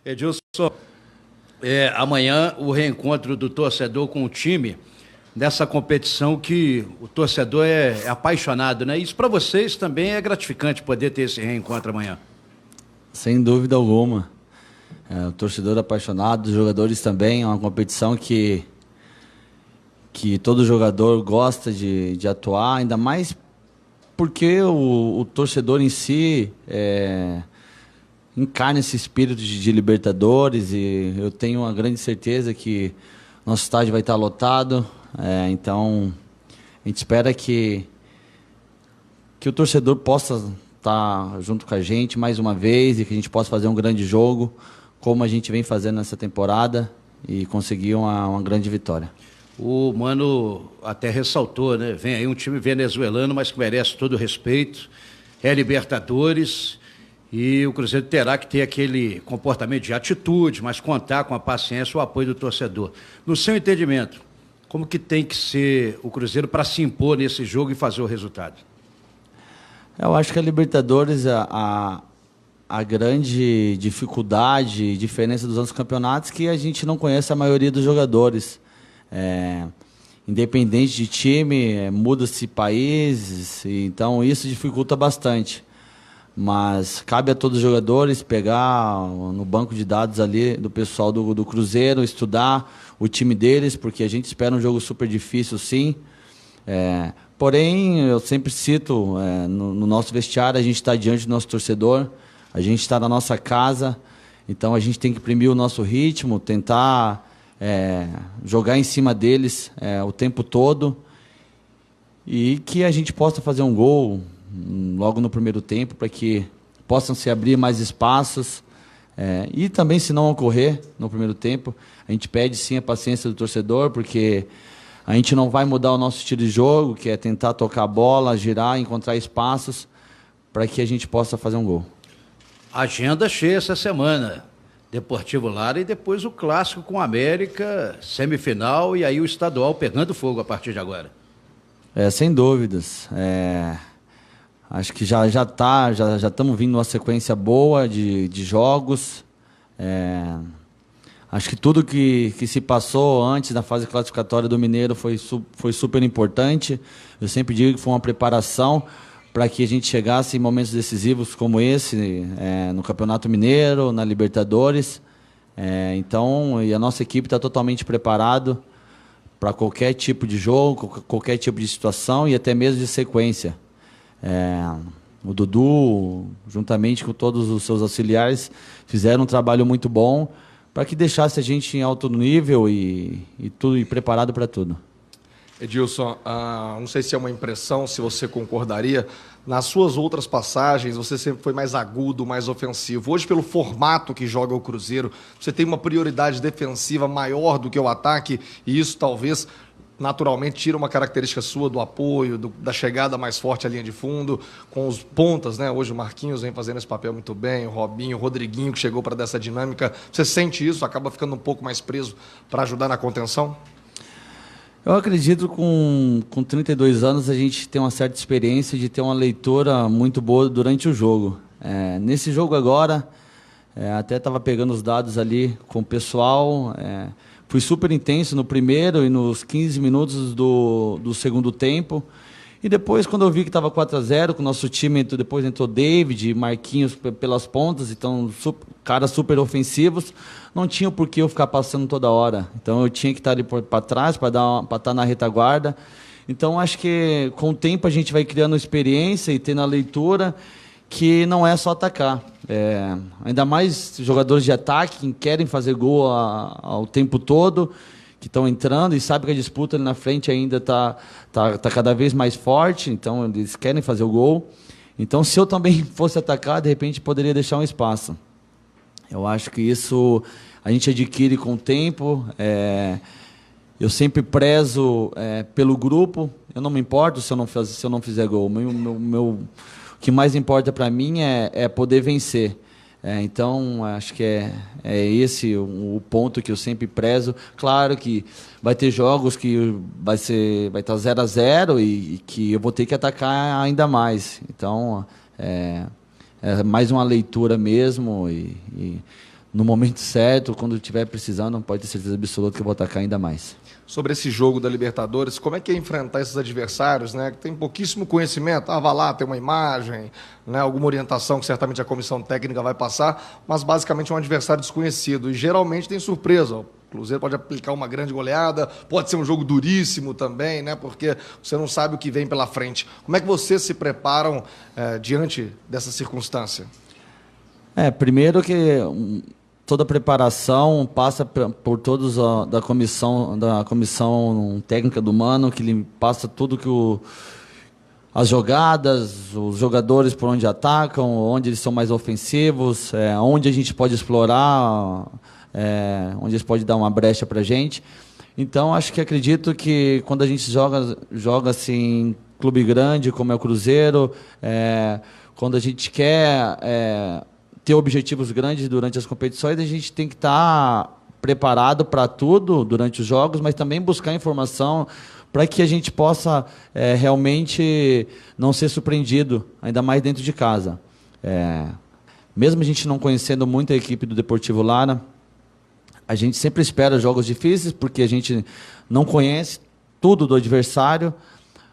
Edilson, amanhã o reencontro do torcedor com o time nessa competição que o torcedor é apaixonado, né? Isso para vocês também é gratificante poder ter esse reencontro amanhã. Sem dúvida alguma. O torcedor apaixonado, os jogadores também, é uma competição que todo jogador gosta de atuar, ainda mais porque o torcedor em si encarna esse espírito de Libertadores, e eu tenho uma grande certeza que nosso estádio vai estar lotado. Então a gente espera que o torcedor possa estar junto com a gente mais uma vez e que a gente possa fazer um grande jogo, como a gente vem fazendo nessa temporada, e conseguir uma grande vitória. O Mano até ressaltou, né? Vem aí um time venezuelano, mas que merece todo o respeito, é Libertadores, e o Cruzeiro terá que ter aquele comportamento de atitude, mas contar com a paciência e o apoio do torcedor. No seu entendimento, como que tem que ser o Cruzeiro para se impor nesse jogo e fazer o resultado? Eu acho que a Libertadores, a grande dificuldade e diferença dos outros campeonatos é que a gente não conhece a maioria dos jogadores. Independente de time, muda-se países, então isso dificulta bastante. Mas cabe a todos os jogadores pegar no banco de dados ali do pessoal do Cruzeiro, estudar o time deles, porque a gente espera um jogo super difícil, sim. Porém, eu sempre cito, no nosso vestiário, a gente está diante do nosso torcedor, a gente está na nossa casa, então a gente tem que imprimir o nosso ritmo, tentar jogar em cima deles o tempo todo, e que a gente possa fazer um gol logo no primeiro tempo, para que possam se abrir mais espaços, e também, se não ocorrer no primeiro tempo, a gente pede sim a paciência do torcedor, porque a gente não vai mudar o nosso estilo de jogo, que é tentar tocar a bola, girar, encontrar espaços, para que a gente possa fazer um gol. Agenda cheia essa semana. Deportivo Lara e depois o clássico com o América, semifinal, e aí o estadual pegando fogo a partir de agora. Sem dúvidas. Acho que já estamos vindo numa sequência boa de jogos. Acho que tudo que se passou antes da fase classificatória do Mineiro foi super importante. Eu sempre digo que foi uma preparação para que a gente chegasse em momentos decisivos como esse, no Campeonato Mineiro, na Libertadores. Então, e a nossa equipe está totalmente preparada para qualquer tipo de jogo, qualquer tipo de situação e até mesmo de sequência. O Dudu, juntamente com todos os seus auxiliares, fizeram um trabalho muito bom para que deixasse a gente em alto nível e preparado para tudo. Edilson, não sei se é uma impressão, se você concordaria, nas suas outras passagens você sempre foi mais agudo, mais ofensivo. Hoje, pelo formato que joga o Cruzeiro, você tem uma prioridade defensiva maior do que o ataque, e isso talvez naturalmente tira uma característica sua do apoio, da chegada mais forte à linha de fundo, com os pontas, né? Hoje o Marquinhos vem fazendo esse papel muito bem, o Robinho, o Rodriguinho, que chegou para dar essa dinâmica. Você sente isso? Acaba ficando um pouco mais preso para ajudar na contenção? Eu acredito que com 32 anos a gente tem uma certa experiência de ter uma leitura muito boa durante o jogo. Nesse jogo agora, até estava pegando os dados ali com o pessoal, fui super intenso no primeiro e nos 15 minutos do segundo tempo. E depois, quando eu vi que estava 4-0, com o nosso time, depois entrou David e Marquinhos pelas pontas, então caras super ofensivos, não tinha por que eu ficar passando toda hora. Então eu tinha que estar ali para trás, para estar na retaguarda. Então acho que com o tempo a gente vai criando experiência e tendo a leitura que não é só atacar. Ainda mais jogadores de ataque que querem fazer gol ao tempo todo, que estão entrando e sabem que a disputa ali na frente ainda está cada vez mais forte, então eles querem fazer o gol. Então, se eu também fosse atacar, de repente poderia deixar um espaço. Eu acho que isso a gente adquire com o tempo. Eu sempre prezo pelo grupo, eu não me importo se eu não fizer gol. O que mais importa para mim é poder vencer. Então, acho que é esse o ponto que eu sempre prezo. Claro que vai ter jogos que vai estar 0-0 e que eu vou ter que atacar ainda mais. Então, é mais uma leitura mesmo e no momento certo, quando estiver precisando, pode ter certeza absoluta que eu vou atacar ainda mais. Sobre esse jogo da Libertadores, como é que é enfrentar esses adversários, né, que tem pouquíssimo conhecimento? Vai lá, tem uma imagem, né, alguma orientação que certamente a comissão técnica vai passar, mas basicamente é um adversário desconhecido e geralmente tem surpresa. O Cruzeiro pode aplicar uma grande goleada, pode ser um jogo duríssimo também, né, porque você não sabe o que vem pela frente. Como é que vocês se preparam diante dessa circunstância? Primeiro que toda a preparação passa por todos da comissão técnica do Mano, que ele passa tudo que as jogadas, os jogadores por onde atacam, onde eles são mais ofensivos, onde a gente pode explorar, onde eles podem dar uma brecha para a gente. Então, acredito que quando a gente joga assim, clube grande, como é o Cruzeiro, quando a gente quer ter objetivos grandes durante as competições, a gente tem que estar preparado para tudo durante os jogos, mas também buscar informação para que a gente possa realmente não ser surpreendido, ainda mais dentro de casa. Mesmo a gente não conhecendo muito a equipe do Deportivo Lara, a gente sempre espera jogos difíceis, porque a gente não conhece tudo do adversário,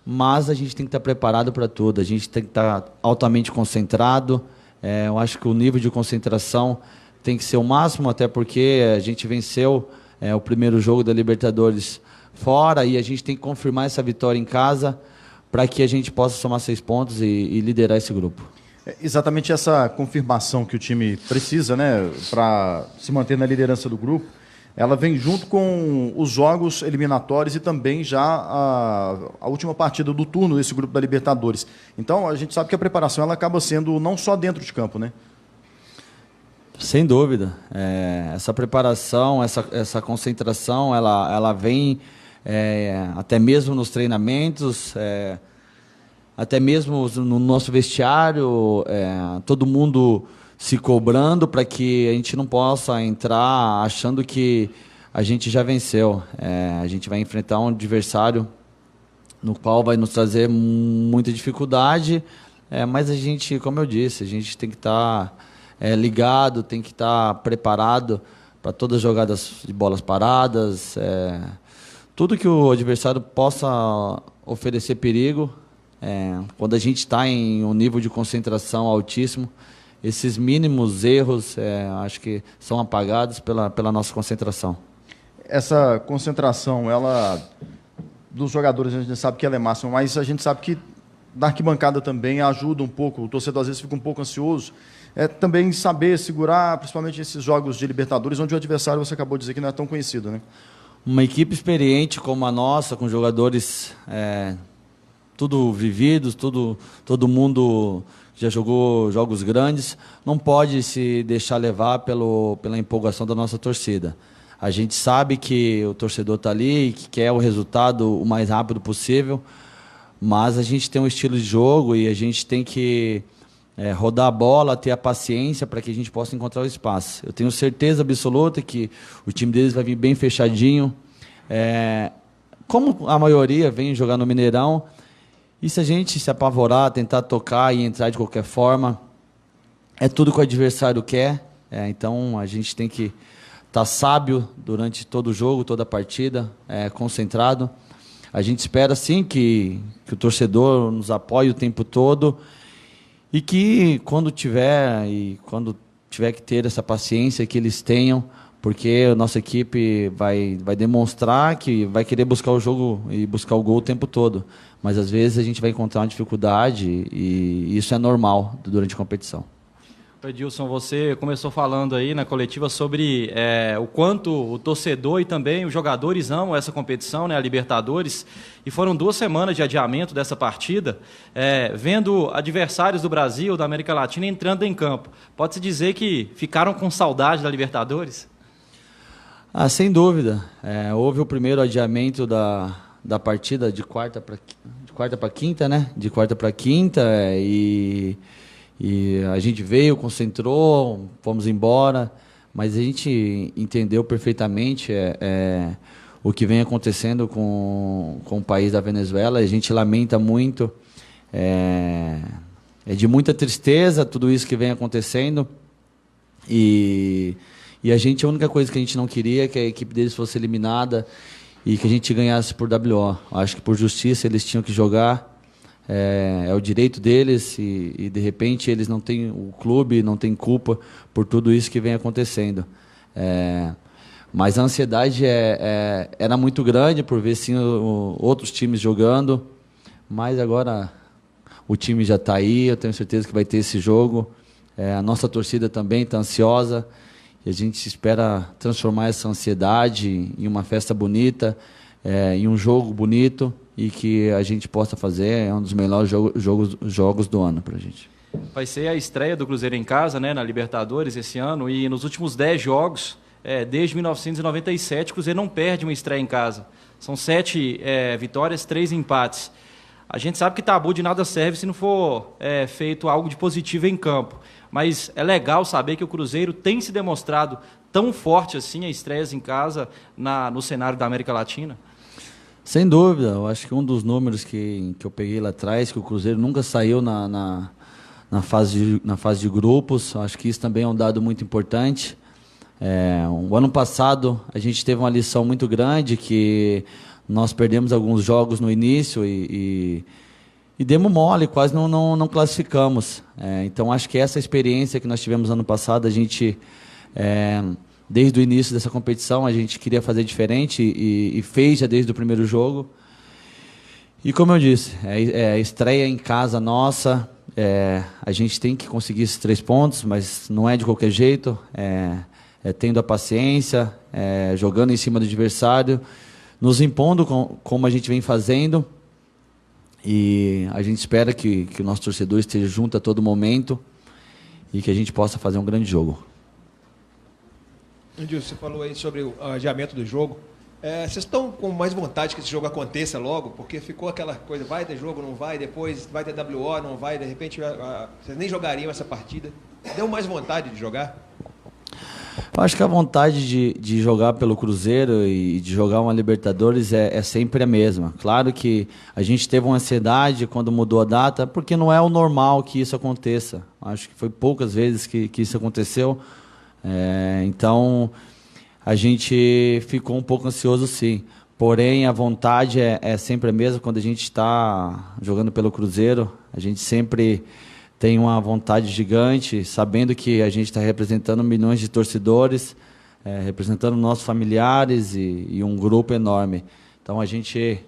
mas a gente tem que estar preparado para tudo, a gente tem que estar altamente concentrado. Eu acho que o nível de concentração tem que ser o máximo, até porque a gente venceu o primeiro jogo da Libertadores fora e a gente tem que confirmar essa vitória em casa para que a gente possa somar 6 pontos e liderar esse grupo. Exatamente essa confirmação que o time precisa, né, para se manter na liderança do grupo, ela vem junto com os jogos eliminatórios e também já a última partida do turno desse grupo da Libertadores. Então, a gente sabe que a preparação ela acaba sendo não só dentro de campo, né? Sem dúvida. Essa preparação, essa concentração, ela vem até mesmo nos treinamentos, até mesmo no nosso vestiário, todo mundo se cobrando para que a gente não possa entrar achando que a gente já venceu. A gente vai enfrentar um adversário no qual vai nos trazer muita dificuldade, mas a gente, como eu disse, a gente tem que estar ligado, tem que estar preparado para todas as jogadas de bolas paradas, tudo que o adversário possa oferecer perigo. Quando a gente está em um nível de concentração altíssimo, esses mínimos erros, acho que são apagados pela nossa concentração. Essa concentração, ela dos jogadores, a gente sabe que ela é máxima, mas a gente sabe que da arquibancada também ajuda um pouco, o torcedor às vezes fica um pouco ansioso, também saber segurar, principalmente esses jogos de Libertadores, onde o adversário, você acabou de dizer que não é tão conhecido, né? Uma equipe experiente como a nossa, com jogadores tudo vividos, todo mundo já jogou jogos grandes, não pode se deixar levar pela empolgação da nossa torcida. A gente sabe que o torcedor está ali, que quer o resultado o mais rápido possível, mas a gente tem um estilo de jogo e a gente tem que rodar a bola, ter a paciência para que a gente possa encontrar o espaço. Eu tenho certeza absoluta que o time deles vai vir bem fechadinho. Como a maioria vem jogar no Mineirão, e se a gente se apavorar, tentar tocar e entrar de qualquer forma, é tudo que o adversário quer. Então a gente tem que estar sábio durante todo o jogo, toda a partida, concentrado. A gente espera sim que o torcedor nos apoie o tempo todo e que quando tiver que ter essa paciência, que eles tenham, porque a nossa equipe vai demonstrar que vai querer buscar o jogo e buscar o gol o tempo todo. Mas às vezes a gente vai encontrar uma dificuldade e isso é normal durante a competição. Edilson, você começou falando aí na coletiva sobre o quanto o torcedor e também os jogadores amam essa competição, né, a Libertadores, e foram 2 semanas de adiamento dessa partida, vendo adversários do Brasil, da América Latina, entrando em campo. Pode-se dizer que ficaram com saudade da Libertadores? Sem dúvida. Houve o primeiro adiamento da partida de quarta para quinta, né? De quarta para quinta, e a gente veio, concentrou, fomos embora, mas a gente entendeu perfeitamente o que vem acontecendo com o país da Venezuela. A gente lamenta muito, é de muita tristeza tudo isso que vem acontecendo, e E a única coisa que a gente não queria é que a equipe deles fosse eliminada e que a gente ganhasse por WO. Acho que por justiça eles tinham que jogar, é o direito deles e de repente eles não têm, o clube não tem culpa por tudo isso que vem acontecendo. Mas a ansiedade era muito grande por ver sim, outros times jogando, mas agora o time já está aí, eu tenho certeza que vai ter esse jogo. A nossa torcida também está ansiosa e a gente espera transformar essa ansiedade em uma festa bonita, em um jogo bonito e que a gente possa fazer um dos melhores jogos do ano para a gente. Vai ser a estreia do Cruzeiro em casa, né, na Libertadores esse ano, e nos últimos 10 jogos, desde 1997, o Cruzeiro não perde uma estreia em casa. São 7 vitórias, 3 empates. A gente sabe que tabu de nada serve se não for feito algo de positivo em campo. Mas é legal saber que o Cruzeiro tem se demonstrado tão forte assim, a estreias em casa no cenário da América Latina. Sem dúvida, eu acho que um dos números que eu peguei lá atrás, que o Cruzeiro nunca saiu na fase de grupos, acho que isso também é um dado muito importante. O ano passado a gente teve uma lição muito grande, que nós perdemos alguns jogos no início e demos mole, quase não classificamos. Então acho que essa experiência que nós tivemos ano passado, a gente, desde o início dessa competição, a gente queria fazer diferente e fez já desde o primeiro jogo. E como eu disse, a estreia em casa nossa, a gente tem que conseguir esses 3 pontos, mas não é de qualquer jeito, tendo a paciência, jogando em cima do adversário, nos impondo como a gente vem fazendo, e a gente espera que o nosso torcedor esteja junto a todo momento e que a gente possa fazer um grande jogo. Edilson, você falou aí sobre o adiamento do jogo. Vocês estão com mais vontade que esse jogo aconteça logo? Porque ficou aquela coisa, vai ter jogo, não vai, depois vai ter WO, não vai, de repente vocês nem jogariam essa partida. Deu mais vontade de jogar? Eu acho que a vontade de jogar pelo Cruzeiro e de jogar uma Libertadores é sempre a mesma. Claro que a gente teve uma ansiedade quando mudou a data, porque não é o normal que isso aconteça. Acho que foi poucas vezes que isso aconteceu. Então, a gente ficou um pouco ansioso, sim. Porém, a vontade é sempre a mesma. Quando a gente está jogando pelo Cruzeiro, a gente sempre tem uma vontade gigante, sabendo que a gente está representando milhões de torcedores, representando nossos familiares e um grupo enorme. Então, a gente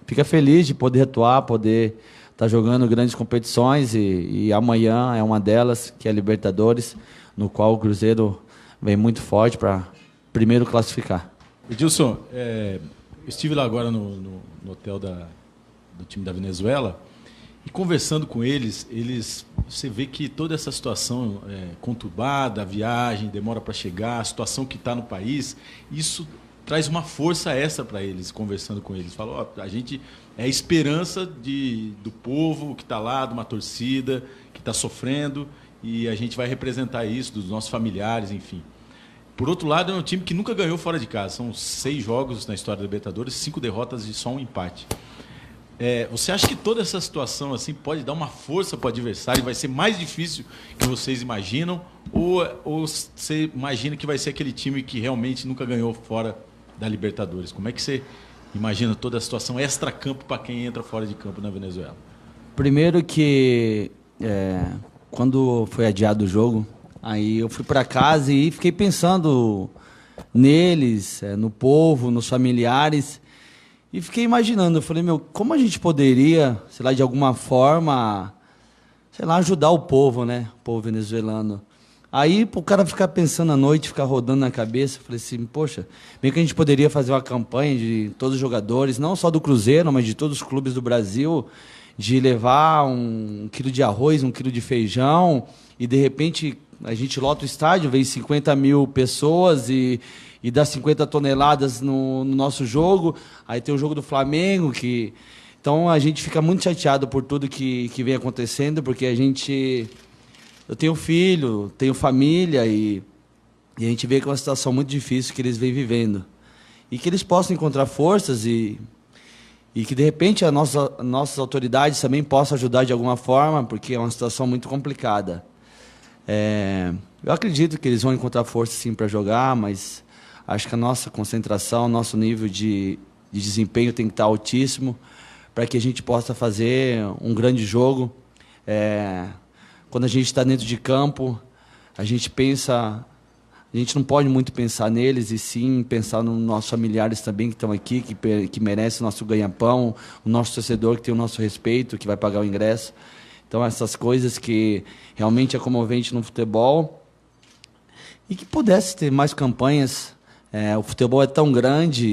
fica feliz de poder atuar, poder estar jogando grandes competições e amanhã é uma delas, que é a Libertadores, no qual o Cruzeiro vem muito forte para primeiro classificar. Edilson, eu estive lá agora no hotel do time da Venezuela e conversando com eles, você vê que toda essa situação conturbada, a viagem, demora para chegar, a situação que está no país, isso traz uma força extra para eles, conversando com eles. Falou, a gente é a esperança do povo que está lá, de uma torcida que está sofrendo, e a gente vai representar isso, dos nossos familiares, enfim. Por outro lado, é um time que nunca ganhou fora de casa. São 6 jogos na história da Libertadores, 5 derrotas e só um empate. Você acha que toda essa situação assim pode dar uma força para o adversário e vai ser mais difícil que vocês imaginam? Ou você imagina que vai ser aquele time que realmente nunca ganhou fora da Libertadores? Como é que você imagina toda a situação extra-campo para quem entra fora de campo na Venezuela? Primeiro que quando foi adiado o jogo, aí eu fui para casa e fiquei pensando neles, no povo, nos familiares, e fiquei imaginando, eu falei, como a gente poderia, sei lá, de alguma forma, sei lá, ajudar o povo, né, o povo venezuelano. Aí, o cara ficar pensando à noite, ficar rodando na cabeça, eu falei assim, poxa, bem que a gente poderia fazer uma campanha de todos os jogadores, não só do Cruzeiro, mas de todos os clubes do Brasil, de levar 1 quilo de arroz, 1 quilo de feijão, e de repente a gente lota o estádio, vem 50 mil pessoas e dá 50 toneladas no nosso jogo. Aí tem o jogo do Flamengo, então a gente fica muito chateado por tudo que vem acontecendo, porque eu tenho filho, tenho família e a gente vê que é uma situação muito difícil que eles vêm vivendo. E que eles possam encontrar forças e que de repente as nossas autoridades também possam ajudar de alguma forma, porque é uma situação muito complicada. Eu acredito que eles vão encontrar força sim para jogar, mas acho que a nossa concentração, nosso nível de desempenho tem que estar altíssimo para que a gente possa fazer um grande jogo. Quando a gente está dentro de campo, a gente não pode muito pensar neles, e sim pensar nos nossos familiares também que estão aqui, que merecem o nosso ganha-pão, o nosso torcedor que tem o nosso respeito, que vai pagar o ingresso. Então, essas coisas que realmente é comovente no futebol. E que pudesse ter mais campanhas. O futebol é tão grande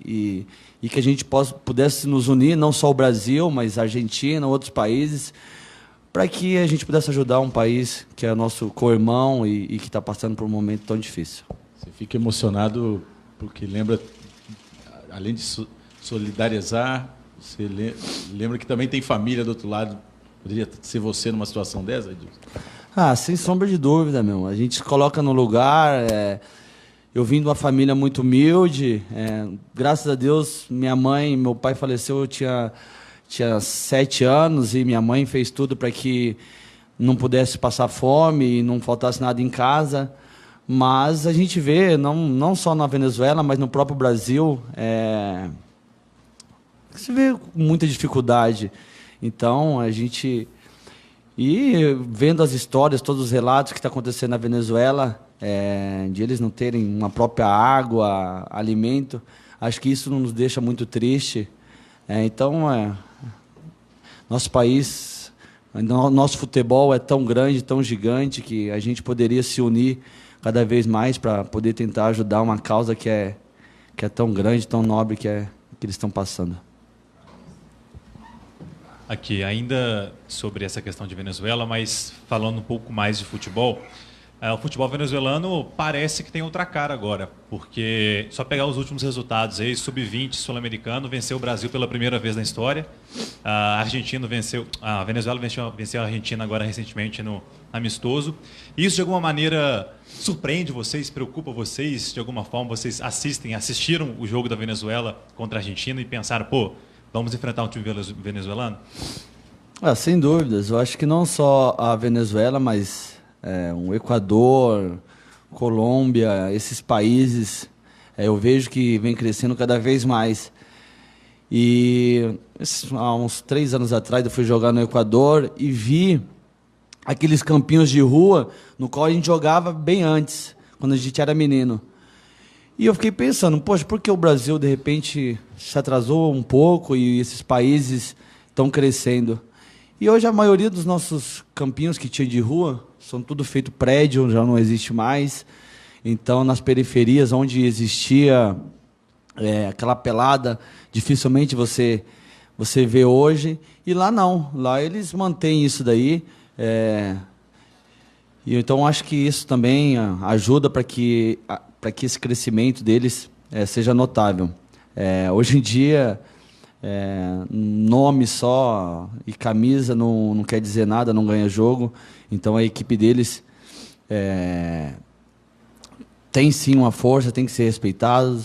e que a gente pudesse nos unir, não só o Brasil, mas a Argentina, outros países, para que a gente pudesse ajudar um país que é nosso co-irmão e que está passando por um momento tão difícil. Você fica emocionado porque lembra, além de solidarizar, você lembra que também tem família do outro lado. Poderia ser você numa situação dessa, Edilson? Sem sombra de dúvida, meu. A gente se coloca no lugar. Eu vim de uma família muito humilde. Graças a Deus, minha mãe e meu pai faleceu, eu tinha 7 anos, e minha mãe fez tudo para que não pudesse passar fome e não faltasse nada em casa. Mas a gente vê, não só na Venezuela, mas no próprio Brasil, se vê com muita dificuldade. Então, a gente... E vendo as histórias, todos os relatos que está acontecendo na Venezuela, de eles não terem uma própria água, alimento, acho que isso nos deixa muito triste. Nosso país, nosso futebol é tão grande, tão gigante, que a gente poderia se unir cada vez mais para poder tentar ajudar uma causa que é tão grande, tão nobre que eles estão passando. Aqui, ainda sobre essa questão de Venezuela, mas falando um pouco mais de futebol, o futebol venezuelano parece que tem outra cara agora, porque só pegar os últimos resultados aí, sub-20 sul-americano venceu o Brasil pela primeira vez na história, a Venezuela venceu a Argentina agora recentemente no amistoso. Isso de alguma maneira surpreende vocês, preocupa vocês? De alguma forma vocês assistiram o jogo da Venezuela contra a Argentina e pensaram, vamos enfrentar um time venezuelano? Sem dúvidas. Eu acho que não só a Venezuela, mas o Equador, Colômbia, esses países, eu vejo que vem crescendo cada vez mais. E há uns 3 anos atrás eu fui jogar no Equador e vi aqueles campinhos de rua no qual a gente jogava bem antes, quando a gente era menino. E eu fiquei pensando, poxa, por que o Brasil, de repente, se atrasou um pouco e esses países estão crescendo? E hoje a maioria dos nossos campinhos que tinha de rua são tudo feito prédio, já não existe mais. Então, nas periferias, onde existia aquela pelada, dificilmente você vê hoje. E lá não, lá eles mantêm isso daí. E então, acho que isso também ajuda para que esse crescimento deles seja notável. Hoje em dia, nome só e camisa não quer dizer nada, não ganha jogo. Então, a equipe deles tem sim uma força, tem que ser respeitado.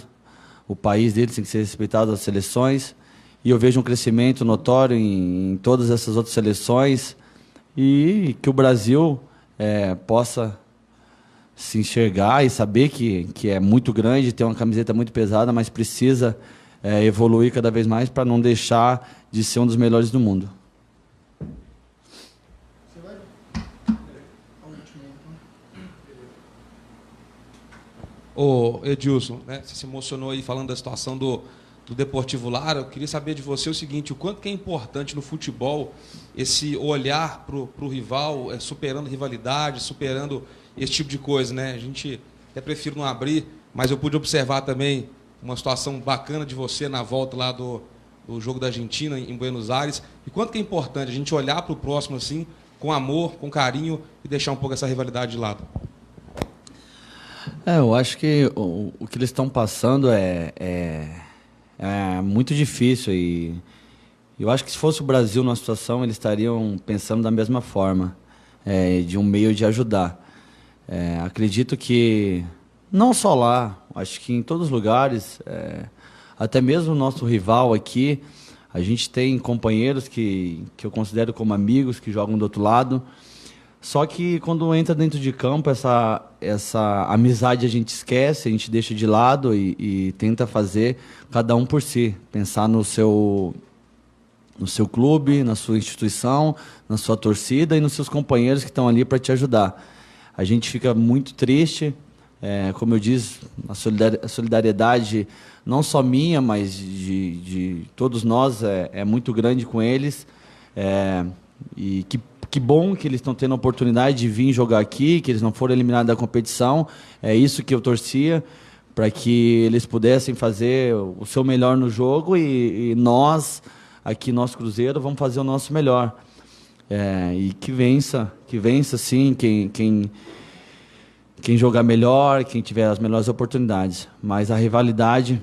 O país deles tem que ser respeitado, as seleções. E eu vejo um crescimento notório em todas essas outras seleções. E que o Brasil possa se enxergar e saber que é muito grande, tem uma camiseta muito pesada, mas precisa evoluir cada vez mais para não deixar de ser um dos melhores do mundo. Ô Edilson, você se emocionou aí falando da situação do Deportivo Lara. Eu queria saber de você o seguinte, o quanto que é importante no futebol esse olhar para o rival, superando rivalidade, superando esse tipo de coisa, né? A gente até prefiro não abrir, mas eu pude observar também uma situação bacana de você na volta lá do jogo da Argentina em Buenos Aires. E quanto que é importante a gente olhar para o próximo assim, com amor, com carinho e deixar um pouco essa rivalidade de lado? Eu acho que o que eles estão passando é muito difícil e eu acho que se fosse o Brasil numa situação, eles estariam pensando da mesma forma, de um meio de ajudar. Acredito que, não só lá, acho que em todos os lugares, até mesmo o nosso rival aqui, a gente tem companheiros que eu considero como amigos, que jogam do outro lado, Só que quando entra dentro de campo, essa amizade a gente esquece, a gente deixa de lado e tenta fazer cada um por si. Pensar no seu clube, na sua instituição, na sua torcida e nos seus companheiros que estão ali para te ajudar. A gente fica muito triste, como eu disse, a solidariedade não só minha, mas de todos nós é muito grande com eles. E que bom que eles estão tendo a oportunidade de vir jogar aqui, que eles não foram eliminados da competição. É isso que eu torcia, para que eles pudessem fazer o seu melhor no jogo e nós, aqui nosso Cruzeiro, vamos fazer o nosso melhor. E que vença sim, quem jogar melhor, quem tiver as melhores oportunidades. Mas a rivalidade,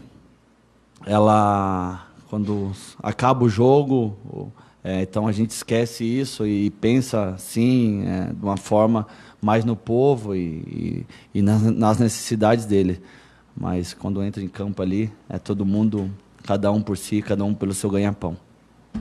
quando acaba o jogo, então a gente esquece isso e pensa, sim, de uma forma mais no povo e nas necessidades dele. Mas quando entra em campo ali, é todo mundo, cada um por si, cada um pelo seu ganha-pão.